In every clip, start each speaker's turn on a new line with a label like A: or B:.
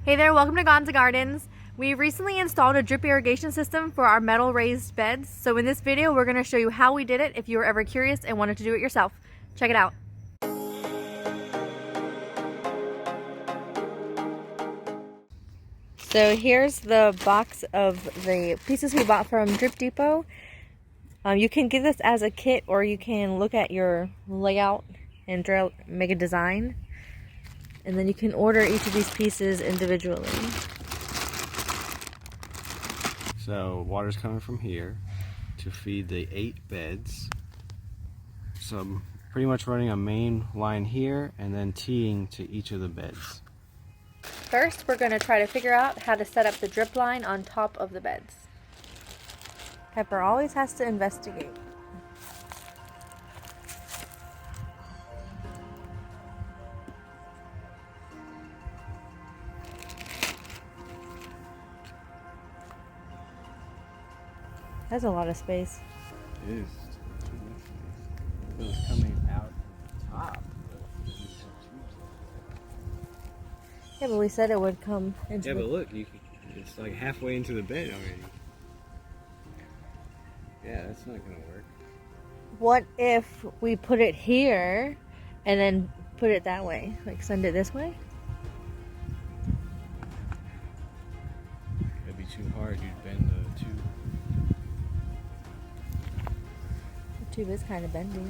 A: Hey there, welcome to Gonza Gardens. We recently installed a drip irrigation system for our metal raised beds. So in this video, we're going to show you how we did it if you were ever curious and wanted to do it yourself. Check it out. So here's the box of the pieces we bought from Drip Depot. You can get this as a kit, or you can look at your layout and make a design. And then you can order each of these pieces individually.
B: So water's coming from here to feed the 8 beds. So I'm pretty much running a main line here and then teeing to each of the beds.
A: First, we're going to try to figure out how to set up the drip line on top of the beds. Pepper always has to investigate. That's a lot of space.
B: It is too much space. It was coming out the top.
A: Yeah, but we said it would come into
B: but look, it's like halfway into the bed already. Yeah, that's not gonna work.
A: What if we put it here and then put it that way? Like send it this way?
B: That'd be too hard. You'd bend the tube.
A: The tube is kind of bendy.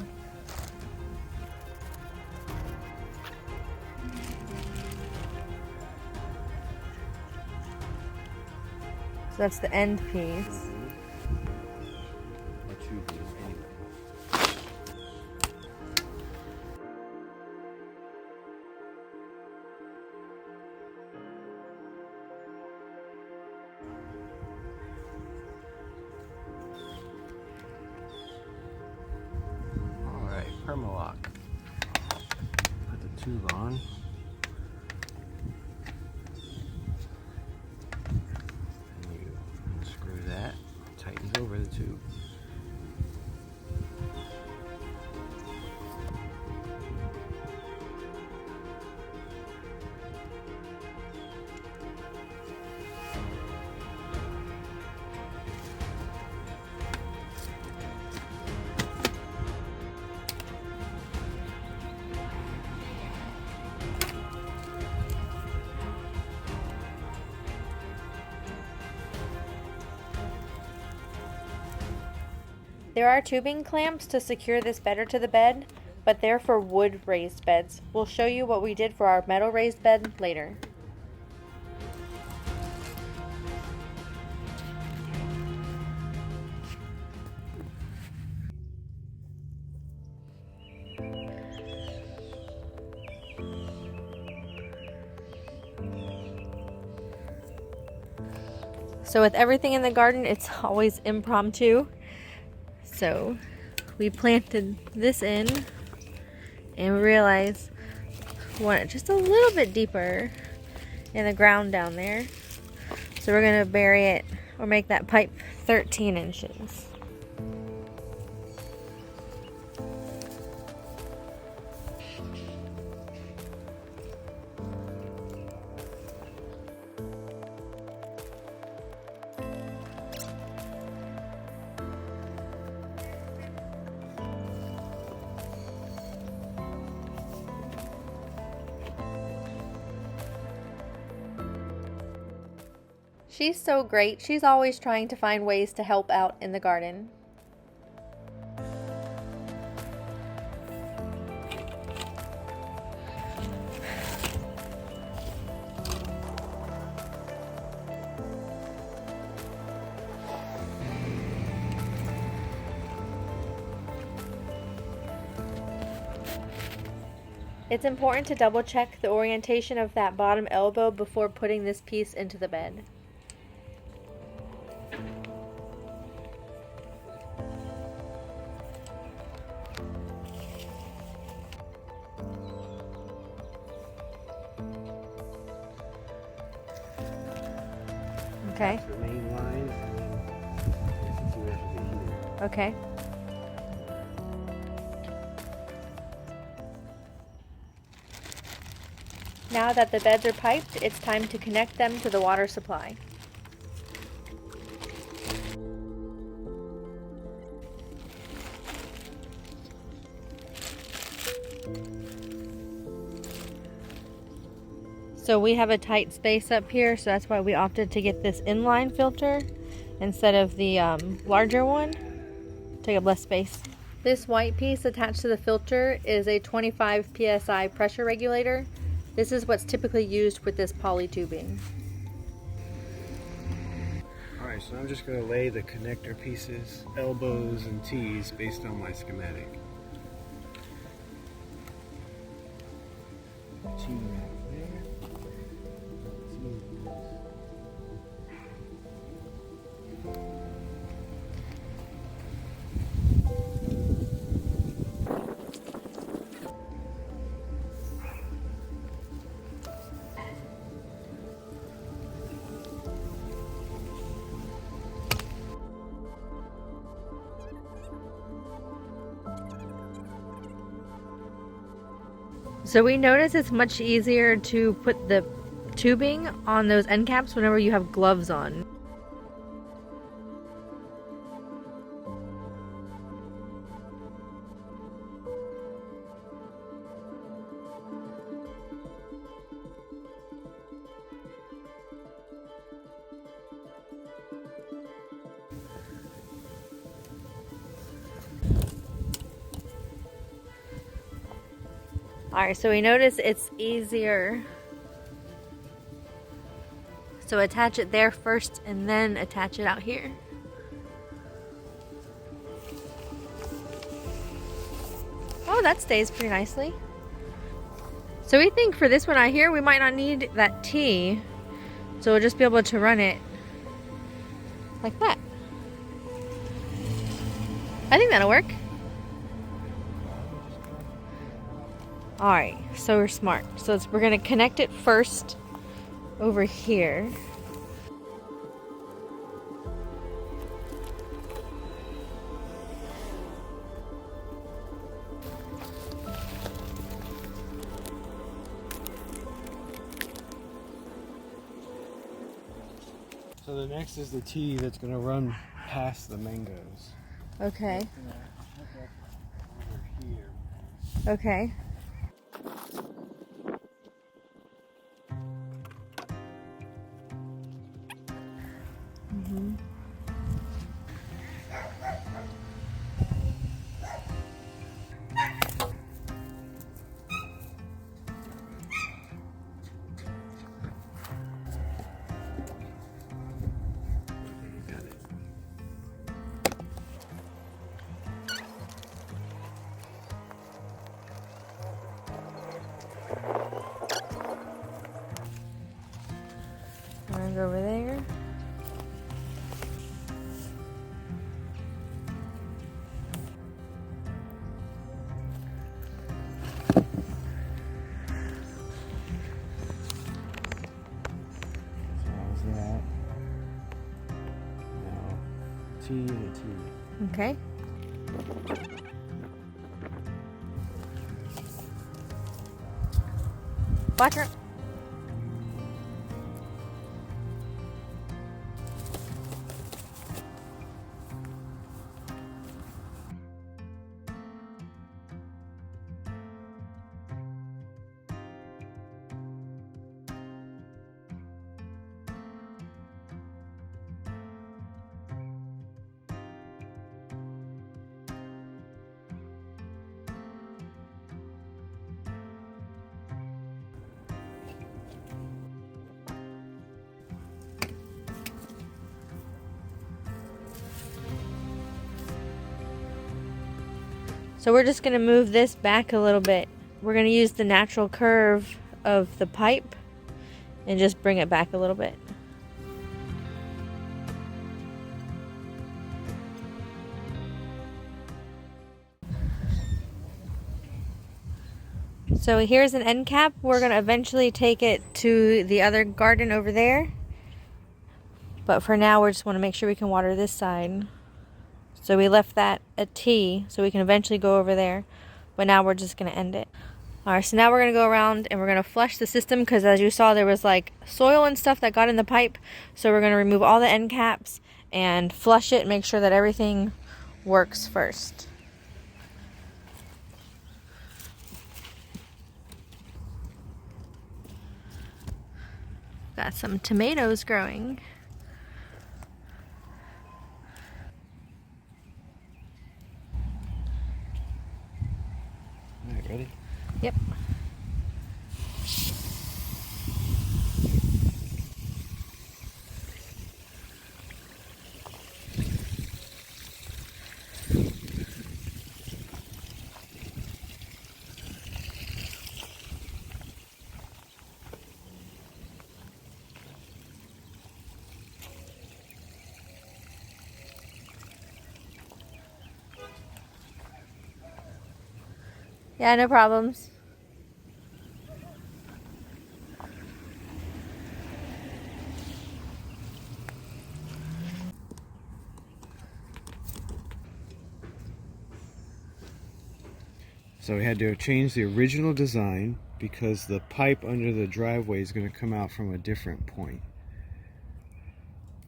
A: So that's the end piece.
B: The tube is anyway. Alright, Permalock. Put the tube on. That tightens over the tube.
A: There are tubing clamps to secure this better to the bed, but they're for wood raised beds. We'll show you what we did for our metal raised bed later. So with everything in the garden, it's always impromptu. So we planted this in and we realized we want it just a little bit deeper in the ground down there. So we're going to bury it or make that pipe 13 inches. She's so great. She's always trying to find ways to help out in the garden. It's important to double check the orientation of that bottom elbow before putting this piece into the bed. Okay.
B: That's the main line, and then this is where it should be here.
A: Okay. Now that the beds are piped, it's time to connect them to the water supply. So we have a tight space up here, so that's why we opted to get this inline filter instead of the larger one. Take up less space. This white piece attached to the filter is a 25 psi pressure regulator. This is what's typically used with this poly tubing.
B: Alright, so I'm just going to lay the connector pieces, elbows, and T's based on my schematic. T right there.
A: So we notice it's much easier to put the tubing on those end caps whenever you have gloves on. Alright, so we notice it's easier. So attach it there first and then attach it out here. Oh, that stays pretty nicely. So we think for this one out here, we might not need that T. So we'll just be able to run it like that. I think that'll work. Alright, so we're smart. So we're going to connect it first over here.
B: So the next is the T that's going to run past the mangoes.
A: Okay.
B: Over here.
A: Okay. Runs over there.
B: How's that? Now, T and a T.
A: Okay. Watch her. So we're just going to move this back a little bit. We're going to use the natural curve of the pipe and just bring it back a little bit. So here's an end cap. We're going to eventually take it to the other garden over there. But for now, we just want to make sure we can water this side. So we left that at T, so we can eventually go over there. But now we're just going to end it. Alright, so now we're going to go around and we're going to flush the system because as you saw there was like soil and stuff that got in the pipe. So we're going to remove all the end caps and flush it and make sure that everything works first. Got some tomatoes growing.
B: Alright, ready?
A: Yep. Yeah, no problems.
B: So we had to change the original design because the pipe under the driveway is going to come out from a different point.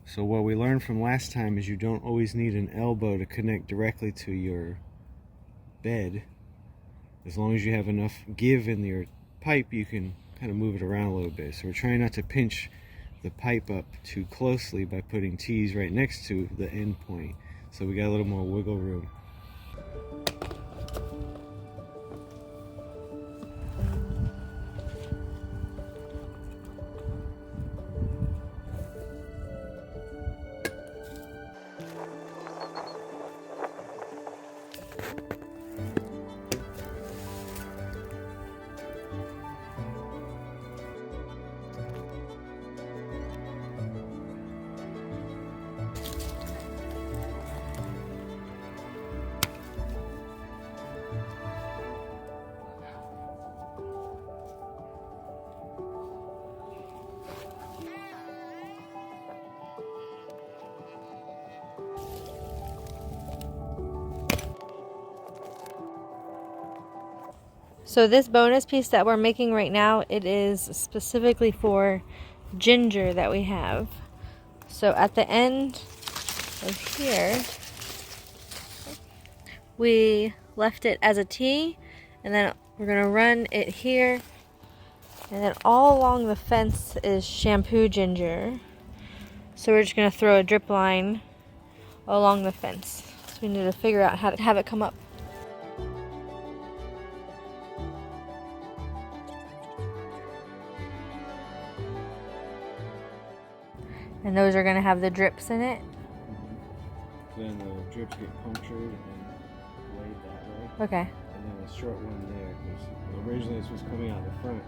B: So what we learned from last time is you don't always need an elbow to connect directly to your bed. As long as you have enough give in your pipe, you can kind of move it around a little bit. So we're trying not to pinch the pipe up too closely by putting T's right next to the end point. So we got a little more wiggle room.
A: So this bonus piece that we're making right now, it is specifically for ginger that we have. So at the end of here, we left it as a T, and then we're going to run it here, and then all along the fence is shampoo ginger. So we're just going to throw a drip line along the fence. So we need to figure out how to have it come up. And those are going to have the drips in it.
B: Then the drips get punctured and laid that way.
A: Okay.
B: And then a short one there, because originally this was coming out the front.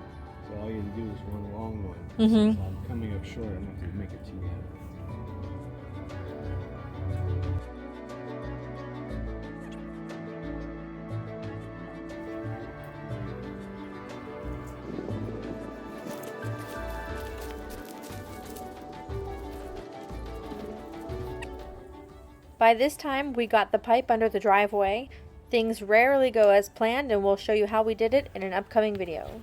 B: So all you had to do was one long one.
A: Mm-hmm.
B: So I'm coming up short, I'm going to have to make it too heavy.
A: By this time, we got the pipe under the driveway. Things rarely go as planned, and we'll show you how we did it in an upcoming video.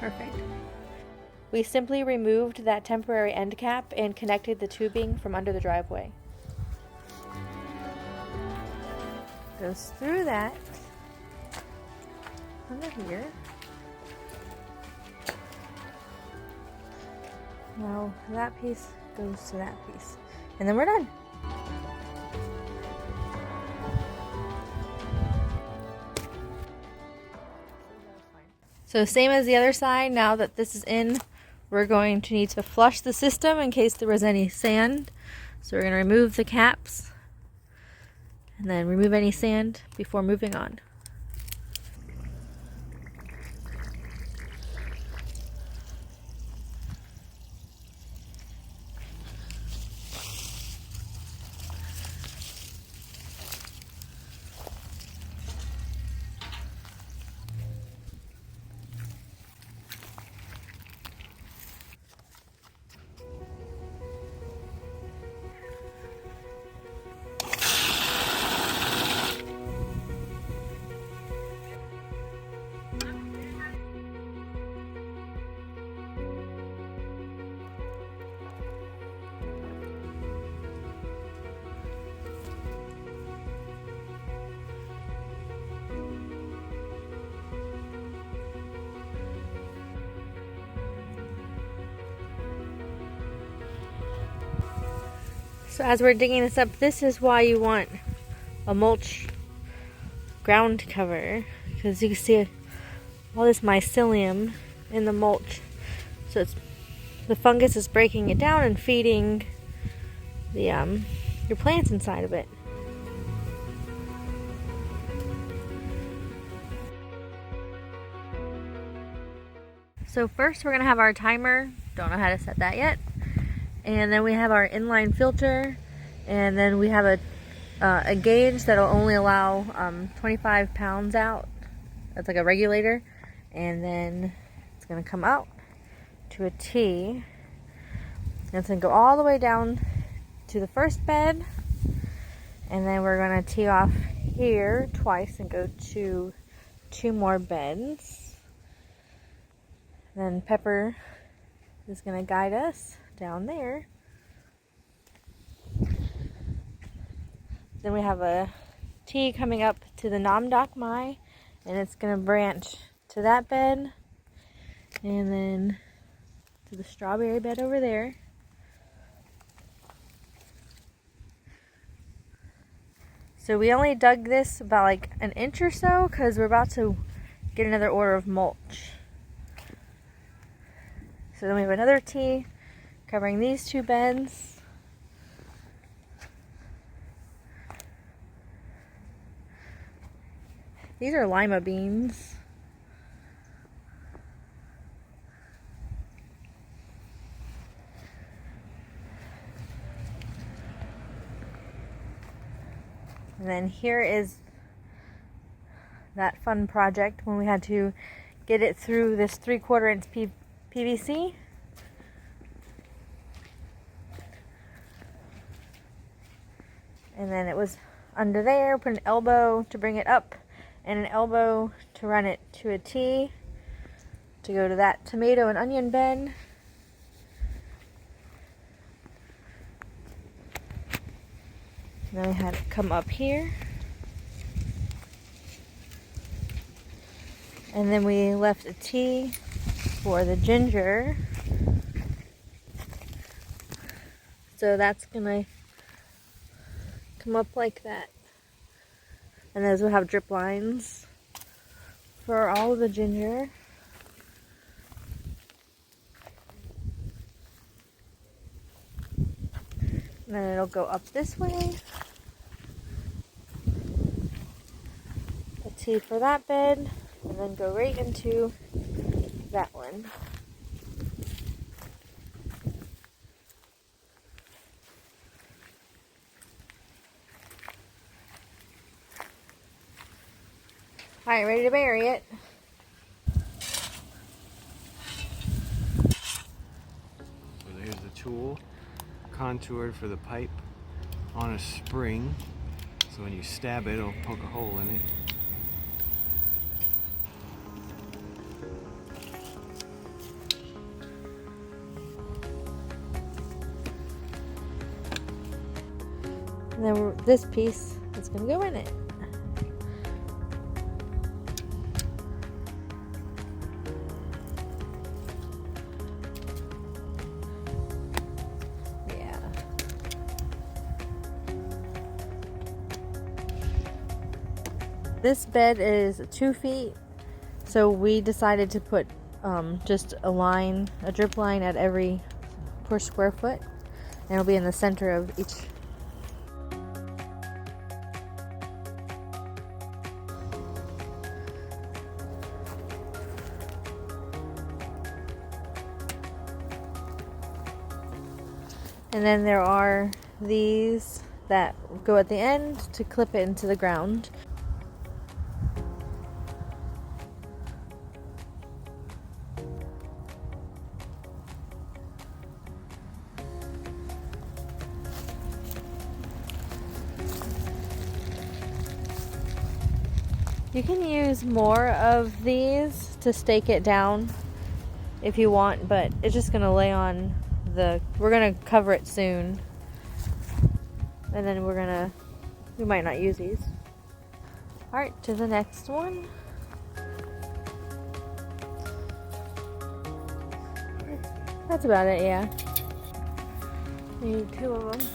A: Perfect. We simply removed that temporary end cap and connected the tubing from under the driveway. Goes through that under here. Now that piece goes to that piece. And then we're done. So same as the other side, now that this is in, we're going to need to flush the system in case there was any sand. So we're going to remove the caps and then remove any sand before moving on. So as we're digging this up, this is why you want a mulch ground cover, because you can see all this mycelium in the mulch. So the fungus is breaking it down and feeding the your plants inside of it. So first we're gonna have our timer. Don't know how to set that yet. And then we have our inline filter, and then we have a gauge that'll only allow 25 pounds out. That's like a regulator, and then it's gonna come out to a T, and it's gonna go all the way down to the first bed, and then we're gonna tee off here twice and go to 2 more beds. Then Pepper is gonna guide us down there. Then we have a T coming up to the Nam Doc Mai, and it's gonna branch to that bed, and then to the strawberry bed over there. So we only dug this about like an inch or so because we're about to get another order of mulch. So then we have another T covering these 2 beds. These are lima beans. And then here is that fun project when we had to get it through this 3/4 inch PVC. And then it was under there, put an elbow to bring it up and an elbow to run it to a T to go to that tomato and onion bed. And then we had it come up here. And then we left a T for the ginger. So that's gonna come up like that. And those will have drip lines for all of the ginger. And then it'll go up this way. A T for that bed, and then go right into that one. Alright, ready to bury it.
B: So there's the tool, contoured for the pipe on a spring. So when you stab it, it'll poke a hole in it.
A: And then this piece is going to go in it. Yeah. This bed is 2 feet, so we decided to put just a drip line at every per square foot, and it'll be in the center of each. And then there are these that go at the end to clip it into the ground. You can use more of these to stake it down if you want, but it's just going to lay on we're going to cover it soon. And then we might not use these. Alright, to the next one. That's about it, yeah. Need 2 of them.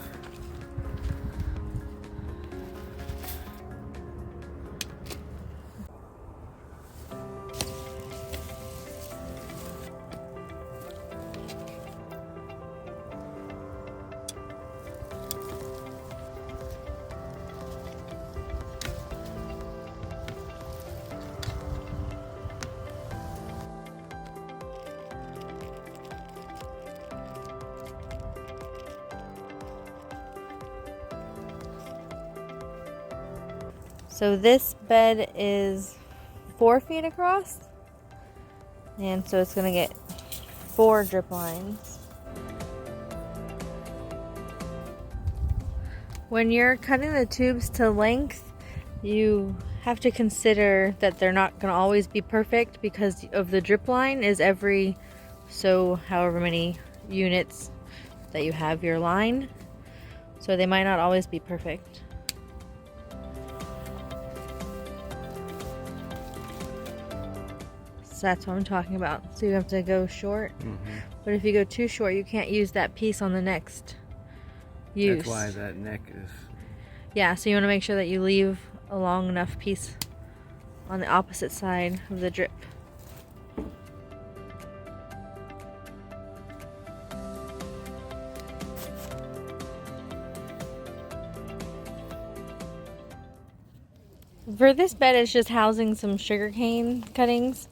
A: So this bed is 4 feet across, and so it's gonna get 4 drip lines. When you're cutting the tubes to length, you have to consider that they're not gonna always be perfect because of the drip line is every however many units that you have your line. So they might not always be perfect. So that's what I'm talking about. So you have to go short. But if you go too short, you can't use that piece on the next use.
B: That's why that neck is...
A: Yeah, so you want to make sure that you leave a long enough piece on the opposite side of the drip. For this bed, it's just housing some sugarcane cuttings.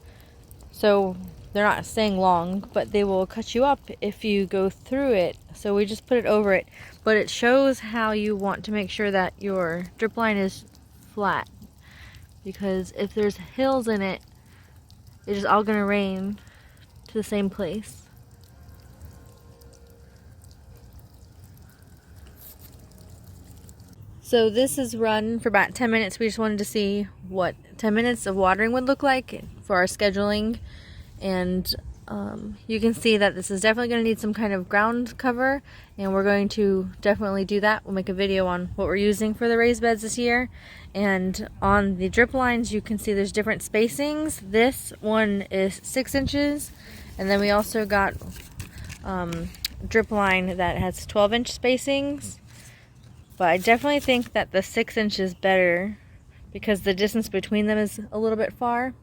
A: So they're not staying long, but they will cut you up if you go through it. So we just put it over it. But it shows how you want to make sure that your drip line is flat. Because if there's hills in it, it's just all gonna rain to the same place. So this is run for about 10 minutes. We just wanted to see what 10 minutes of watering would look like for our scheduling. And you can see that this is definitely going to need some kind of ground cover. And we're going to definitely do that. We'll make a video on what we're using for the raised beds this year. And on the drip lines, you can see there's different spacings. This one is 6 inches. And then we also got drip line that has 12-inch spacings. But I definitely think that the 6 inch is better because the distance between them is a little bit far.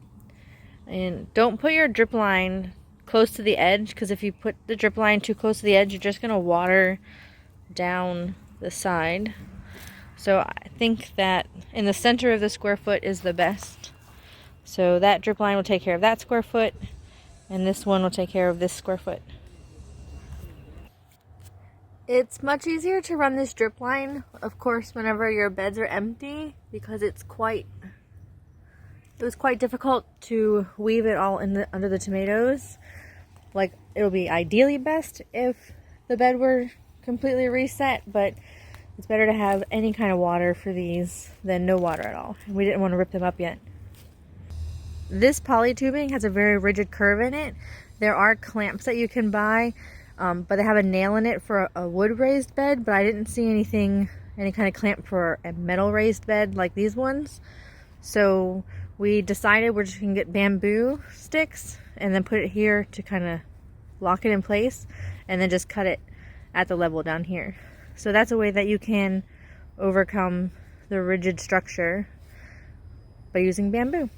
A: And don't put your drip line close to the edge, because if you put the drip line too close to the edge, you're just going to water down the side. So I think that in the center of the square foot is the best. So that drip line will take care of that square foot, and this one will take care of this square foot. It's much easier to run this drip line, of course, whenever your beds are empty, because it was quite difficult to weave it all in under the tomatoes. Like, it would be ideally best if the bed were completely reset, but it's better to have any kind of water for these than no water at all. And we didn't want to rip them up yet. This poly tubing has a very rigid curve in it. There are clamps that you can buy. But they have a nail in it for a wood raised bed, but I didn't see any kind of clamp for a metal raised bed like these ones. So we decided we're just gonna get bamboo sticks and then put it here to kind of lock it in place, and then just cut it at the level down here. So that's a way that you can overcome the rigid structure by using bamboo.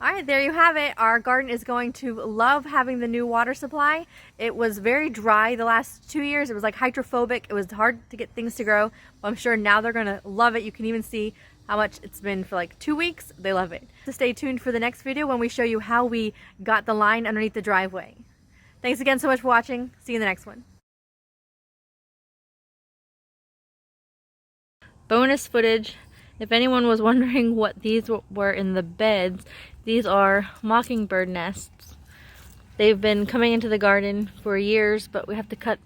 A: Alright, there you have it. Our garden is going to love having the new water supply. It was very dry the last 2 years. It was like hydrophobic. It was hard to get things to grow. But I'm sure now they're going to love it. You can even see how much it's been for like 2 weeks. They love it. So stay tuned for the next video when we show you how we got the line underneath the driveway. Thanks again so much for watching. See you in the next one. Bonus footage. If anyone was wondering what these were in the beds, these are mockingbird nests. They've been coming into the garden for years, but we have to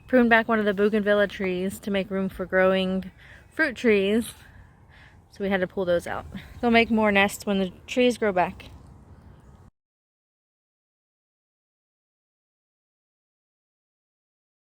A: prune back one of the bougainvillea trees to make room for growing fruit trees. So we had to pull those out. They'll make more nests when the trees grow back.